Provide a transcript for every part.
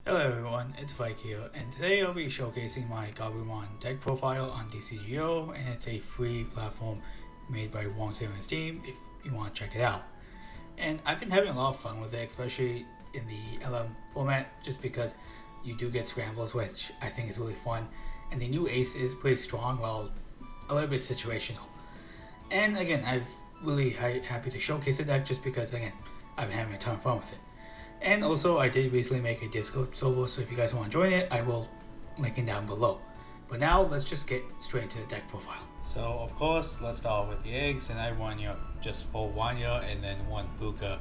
Hello everyone, it's Vike here, and today I'll be showcasing my Gabumon deck profile on TCG, and it's a free platform made by Wong Sailor's team if you want to check it out. And I've been having a lot of fun with it, especially in the LM format, just because you do get scrambles, which I think is really fun, and the new ace is pretty strong, while a little bit situational. And again, I'm really happy to showcase the deck just because, again, I've been having a ton of fun with it. And also, I did recently make a Discord server, so if you guys want to join it, I will link it down below. But now, let's just get straight into the deck profile. So, of course, let's start with the eggs, and I want, just for Wanya and then one Buka.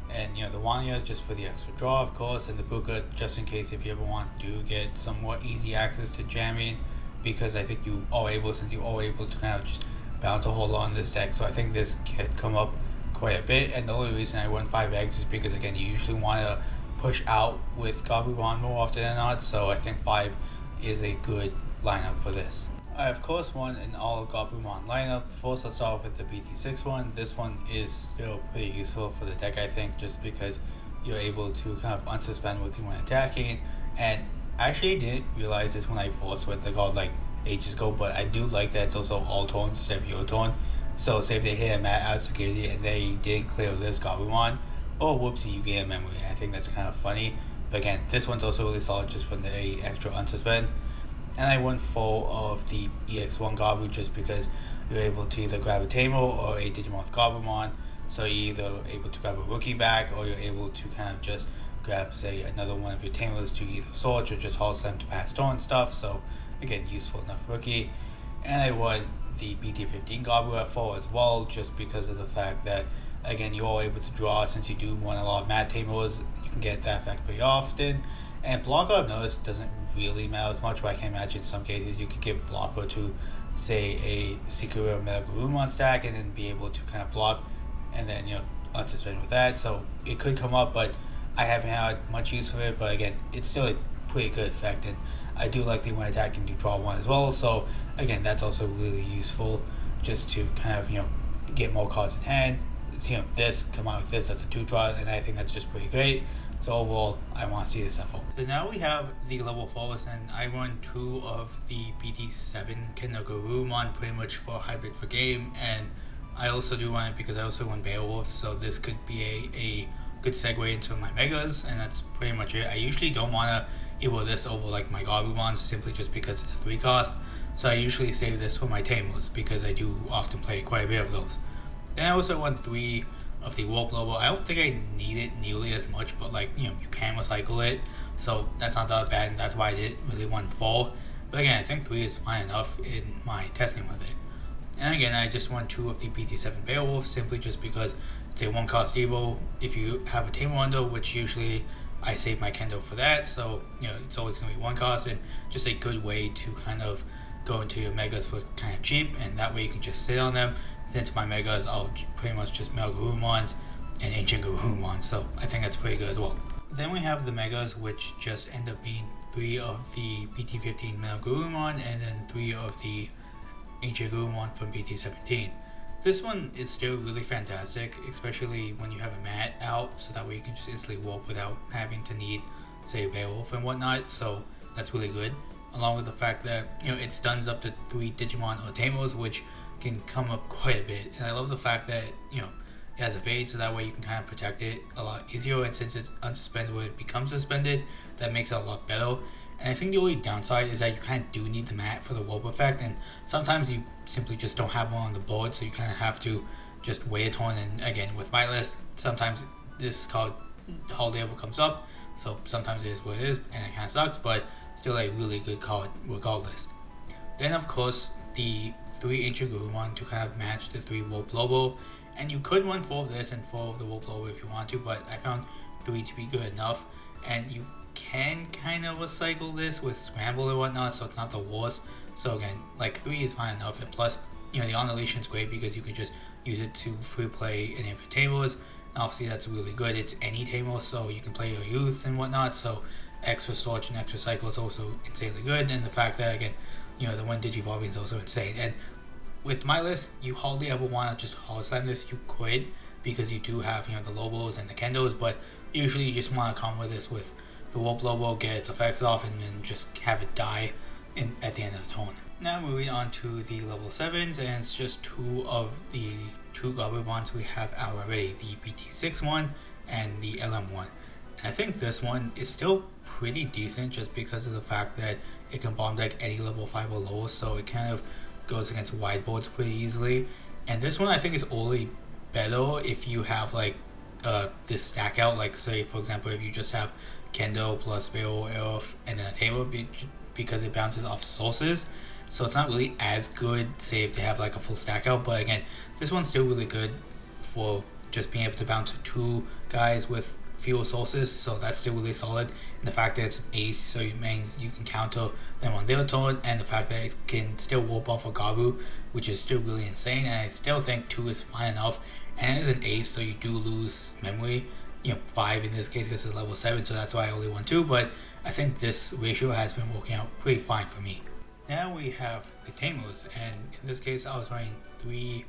And, the Wanya just for the extra draw, of course, and the Buka just in case if you ever want to get some more easy access to jamming, because I think you are able, since you are able to kind of just bounce a whole lot on this deck, so I think this could come up quite a bit. And the only reason I won 5 eggs is because, again, you usually want to push out with Gabumon more often than not, so I think 5 is a good lineup for this. I of course won an all Gabumon lineup. First, let's start with the BT6 one. This one is still pretty useful for the deck, I think, just because you're able to kind of unsuspend with you when attacking. And I actually didn't realize this when I first went the card like ages ago, but I do like that it's also all turns instead of your turn. So say if they hit a mat out security and they didn't clear this Gabumon, oh whoopsie, you get a memory. I think that's kind of funny. But again, this one's also really solid just for the extra unsuspend. And I went 4 of the EX1 Gabu just because you're able to either grab a Tamer or a Digimon with Gabumon. So you're either able to grab a rookie back, or you're able to kind of just grab, say, another one of your Tamers to either search or just hold them to pass turn stuff. So again, useful enough rookie. And I won the BT15 Gabu at 4 as well, just because of the fact that, again, you are able to draw. Since you do want a lot of Mad Tamers, you can get that effect pretty often. And Blocker, I've noticed, doesn't really matter as much, but I can imagine in some cases you could give Blocker to, say, a Secret or Metal Gabumon stack and then be able to kind of block and then, unsuspend with that. So it could come up, but I haven't had much use for it. But again, it's still a pretty good effect, and I do like the when attacking to draw 1 as well. So again, that's also really useful just to kind of, get more cards in hand. This come out with this, that's a 2-draw, and I think that's just pretty great. So overall, I want to see this shuffle. So now we have the level 4s, and I won 2 of the BT7 Gabumon pretty much for hybrid for game, and I also do want it because I also won Beowulf, so this could be a good segue into my megas, and that's pretty much it. I usually don't want to evo this over like my Gabumon simply just because it's a 3 cost, so I usually save this for my Tamers because I do often play quite a bit of those. Then I also won 3 of the Warp Global. I don't think I need it nearly as much, but you can recycle it, so that's not that bad, and that's why I didn't really want 4. But again, I think 3 is fine enough in my testing with it. And again, I just won 2 of the BT7 Beowulf simply just because it's a 1 cost evo. If you have a Tamer under, which usually I save my Kendo for that, so it's always going to be 1 cost, and just a good way to kind of go into your megas for kind of cheap, and that way you can just sit on them. Since my megas are pretty much just Metal Gabumons and Ancient Gabumons, so I think that's pretty good as well. Then we have the megas, which just end up being 3 of the BT15 Metal Gabumon and then 3 of the Ancient Gabumon from BT17. This one is still really fantastic, especially when you have a mat out, so that way you can just instantly warp without having to need, say, Beowulf and whatnot, so that's really good. Along with the fact that, it stuns up to 3 Digimon or Tamers, which can come up quite a bit. And I love the fact that, it has evade, so that way you can kind of protect it a lot easier, and since it's unsuspended when it becomes suspended, that makes it a lot better. And I think the only downside is that you kind of do need the mat for the warp effect, and sometimes you simply just don't have one on the board, so you kind of have to just wait a turn. And again, with my list, sometimes this card hardly ever comes up, so sometimes it is what it is, and it kind of sucks, but still a really good card regardless. Then of course, the 3 Ancient Gabumon to kind of match the 3 Warp Lobo, and you could run 4 of this and 4 of the Warp Lobo if you want to, but I found 3 to be good enough, and you can kind of recycle this with Scramble and whatnot, so it's not the worst. So again, 3 is fine enough, and plus, the Annihilation is great because you can just use it to free play any of your Tamers, and obviously that's really good. It's any Tamer, so you can play your Youth and whatnot, so extra Search and extra Cycle is also insanely good, and the fact that, again, the 1 Digivolving is also insane. And with my list, you hardly ever want to just hard slam this. You could, because you do have, the Lobos and the Kendos, but usually you just want to come with this with the Warp Lobo, get its effects off, and then just have it die at the end of the turn. Now moving on to the level 7s, and it's just two of the two Gabumons we have out already, the Bt2.0 one and the LM one. And I think this one is still pretty decent just because of the fact that it can bomb deck any level 5 or lower, so it kind of goes against wide boards pretty easily. And this one I think is only better if you have like this stack out, like say for example if you just have Kendo plus Vero, Earth, and then a Tamer because it bounces off sources. So it's not really as good, say if they have like a full stack out, but again, this one's still really good for just being able to bounce two guys with fewer sources, so that's still really solid. And the fact that it's an ace, so it means you can counter them on their turn, and the fact that it can still warp off a Gabu, which is still really insane. And I still think 2 is fine enough, and it is an ace, so you do lose memory, 5 in this case because it's level 7, so that's why I only want 2, but I think this ratio has been working out pretty fine for me. Now we have the Tamers, and in this case I was running 3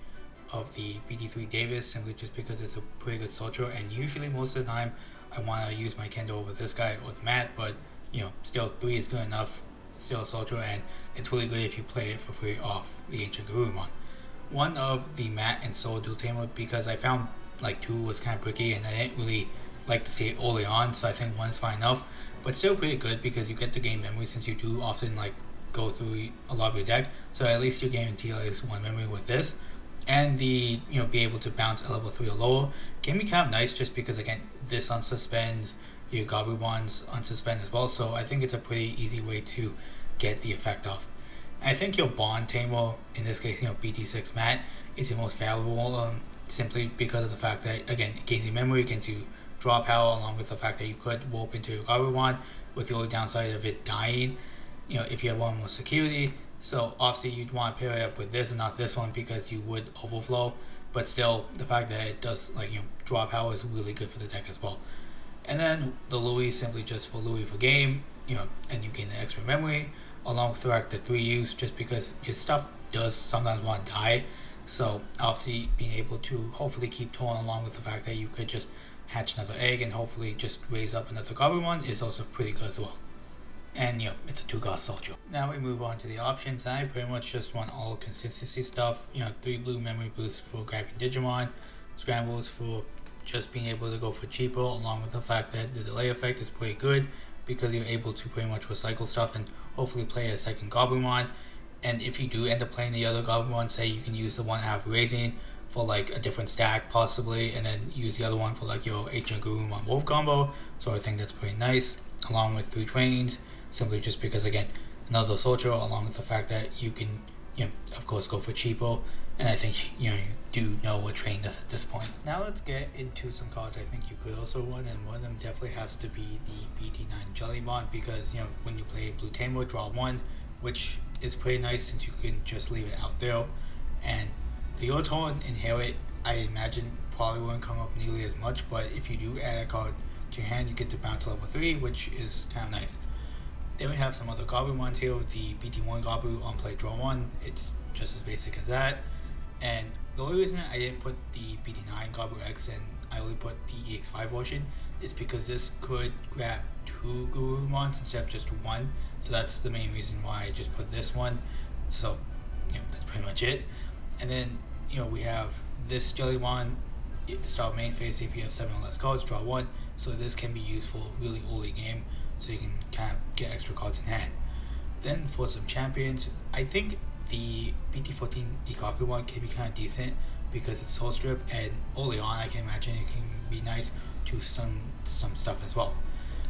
of the Bt3 Davis simply just because it's a pretty good soldier, and usually most of the time I want to use my Kendo over this guy or the Mat, but still 3 is good enough, still a soldier, and it's really good if you play it for free off the Ancient Gabumon. One of the Mat and Soul Dual Tamer, because I found like 2 was kind of bricky and I didn't really like to see it early on, so I think 1 is fine enough, but still pretty good because you get to gain memory since you do often like go through a lot of your deck, so at least you guarantee at least 1 memory with this. And the be able to bounce a level 3 or lower can be kind of nice just because again this unsuspends your Gabumons unsuspend as well, so I think it's a pretty easy way to get the effect off. And I think your Bond Tamer, in this case Bt6 Mat, is your most valuable simply because of the fact that again it gains you memory, gains you draw power, along with the fact that you could warp into your Gabumon with the only downside of it dying if you have one more security. So obviously you'd want to pair it up with this and not this one because you would overflow, but still the fact that it does draw power is really good for the deck as well. And then the Louis simply just for Louis for game, and you gain the extra memory along with the fact that 3 use just because your stuff does sometimes want to die. So obviously being able to hopefully keep torn along with the fact that you could just hatch another egg and hopefully just raise up another Gabumon is also pretty good as well. And it's a 2-cost soldier. Now we move on to the options, and I pretty much just want all consistency stuff. 3 blue memory boosts for grabbing Digimon, scrambles for just being able to go for cheaper, along with the fact that the delay effect is pretty good because you're able to pretty much recycle stuff and hopefully play a second Gabumon. And if you do end up playing the other Gabumon, say you can use the one out of raising for like a different stack possibly, and then use the other one for like your Ancient Gabumon Wolf combo. So I think that's pretty nice, along with 3 trains, simply just because again another soldier, along with the fact that you can of course go for cheapo, and I think you do know what train does at this point. Now let's get into some cards I think you could also run, and one of them definitely has to be the Bt9 Jellymon, because when you play Blue Tamer, draw 1, which is pretty nice since you can just leave it out there, and the Orton Inherit I imagine probably won't come up nearly as much, but if you do add a card to your hand you get to bounce level 3, which is kind of nice. Then we have some other Gabumons here with the Bt1 Gabu on play draw 1. It's just as basic as that. And the only reason I didn't put the Bt9 Gabu X and I only put the EX5 version is because this could grab 2 Gabumons instead of just 1. So that's the main reason why I just put this one. So that's pretty much it. And then we have this Jellymon start main phase. If you have 7 or less cards, draw 1. So this can be used for really early game, so you can kind of get extra cards in hand. Then for some champions, I think the Bt14 Ikaku one can be kind of decent because it's Soul Strip, and early on I can imagine it can be nice to stun some stuff as well.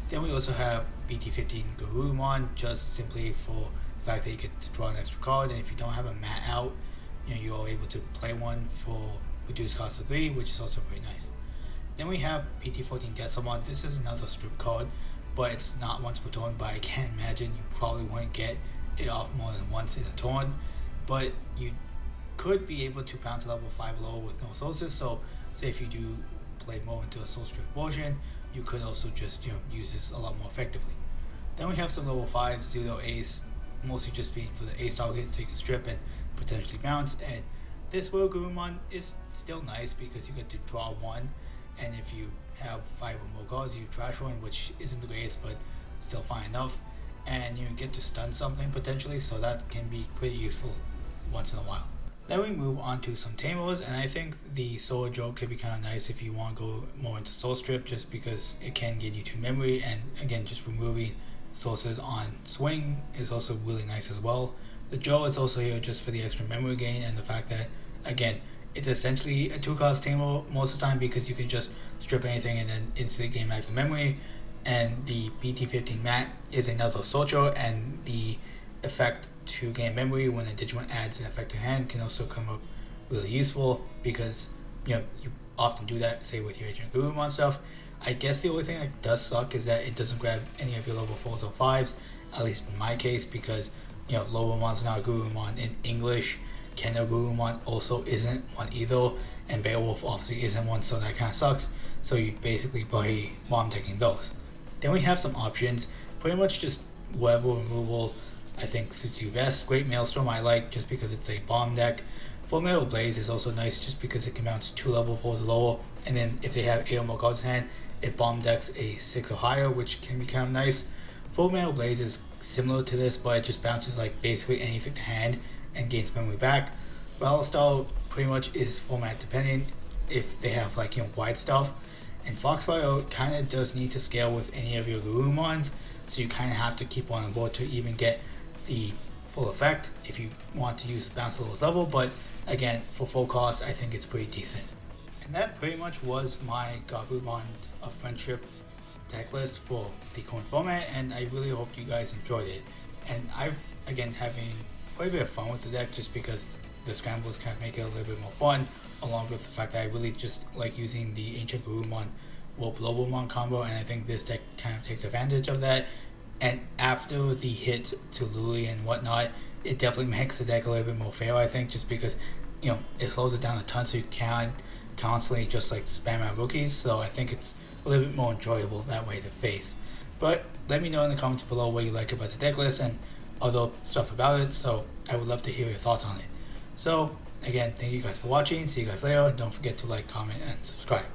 Then we also have Bt15 Garurumon, just simply for the fact that you get to draw an extra card, and if you don't have a mat out, you are able to play one for reduced cost of 3, which is also very nice. Then we have Bt14 Desamon. This is another strip card, but it's not once per turn, but I can't imagine you probably wouldn't get it off more than once in a turn, but you could be able to bounce to level 5 low with no sources. So say if you do play more into a soul strip version, you could also just use this a lot more effectively. Then we have some level 5 Zero Ace, mostly just being for the ace target, so you can strip and potentially bounce. And this Gabumon is still nice because you get to draw 1, and if you have 5 or more cards, you trash one, which isn't the greatest, but still fine enough, and you get to stun something potentially, so that can be pretty useful once in a while. Then we move on to some Tamers, and I think the Solar Joke could be kind of nice if you want to go more into Soul Strip, just because it can get you 2 memory, and again, just removing sources on swing is also really nice as well. The Joe is also here just for the extra memory gain, and the fact that, again, it's essentially a 2-cost Tamer most of the time, because you can just strip anything and then instantly gain back the memory. And the Bt2.0 mat is another Socho, and the effect to gain memory when a Digimon adds an effect to hand can also come up really useful, because you often do that, say with your Agent Gabumon stuff. I guess the only thing that does suck is that it doesn't grab any of your level 4s or 5s, at least in my case, because Lobomon's not a Gabumon in English. Kendo Gabumon also isn't one either, and Beowulf obviously isn't one, so that kind of sucks. So you basically by bomb taking those. Then we have some options, pretty much just whatever removal I think suits you best. Great Maelstrom I like just because it's a bomb deck. Full Metal Blaze is also nice just because it can mount 2 level 4s or lower, and then if they have 8 or more cards in hand, it bomb decks a 6 or higher, which can be kind of nice. Full Metal Blaze is similar to this, but it just bounces like basically anything to hand and gains memory back. Battle Style pretty much is format dependent if they have like wide stuff, and Foxfire kind of does need to scale with any of your Gabumons, so you kind of have to keep one on board to even get the full effect if you want to use bounce lowest level, but again, for full cost, I think it's pretty decent. And that pretty much was my Gabumon of Friendship deck list for the current format, and I really hope you guys enjoyed it. And I've, again, having quite a bit of fun with the deck just because the scrambles kind of make it a little bit more fun, along with the fact that I really just like using the Ancient Gabumon Warp Lobomon combo, and I think this deck kind of takes advantage of that. And after the hit to Luli and whatnot, it definitely makes the deck a little bit more fair, I think, just because it slows it down a ton, so you can't constantly just like spam out rookies. So I think it's a little bit more enjoyable that way to face. But let me know in the comments below what you like about the deck list and other stuff about it, so I would love to hear your thoughts on it. So again, thank you guys for watching, see you guys later, and don't forget to like, comment, and subscribe.